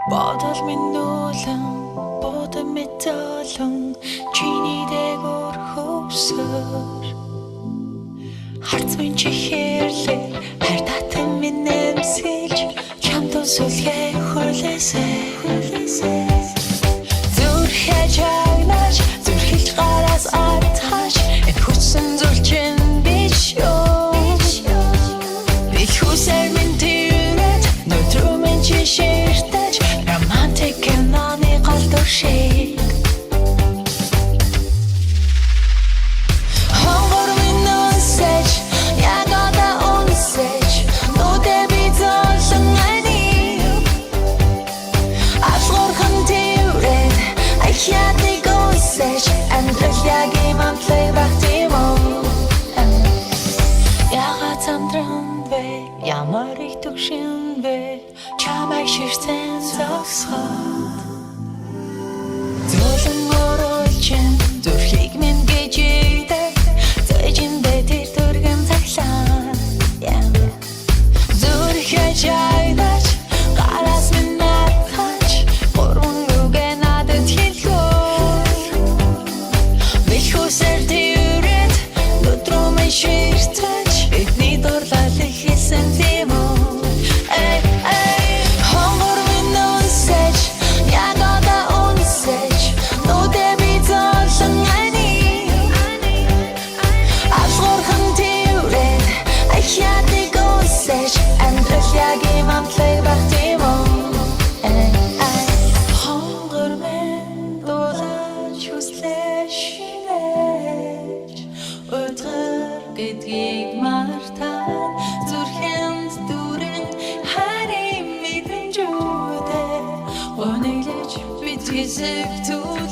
Бодол минь дүүлэн будам мэдүүлэн чиний дээгүүр хөвсгөр харц минь чихэрлээ хайр татам минь нэмсэлж чамд сүлгээ хүлээсэй зүрхээ чагнаж зүрхэлж гараас атаж энэ хүчсэн зүрчин биш юу их хүсэр минь тэрэж нүтрүү минь чишэртэж romantic киноны голдор шиг хонгор минь нүсэж яг одоо унсэж нүдэ би золсон ани асгорхан тэрэг ахяны гойсэж амьдрал яг юм амтлай бахтимо ягаад замдран бэ ямар их төгшин бэ чамайг ширтэн зогсоод зөөлөн мөрө One ilacı bitkisi tut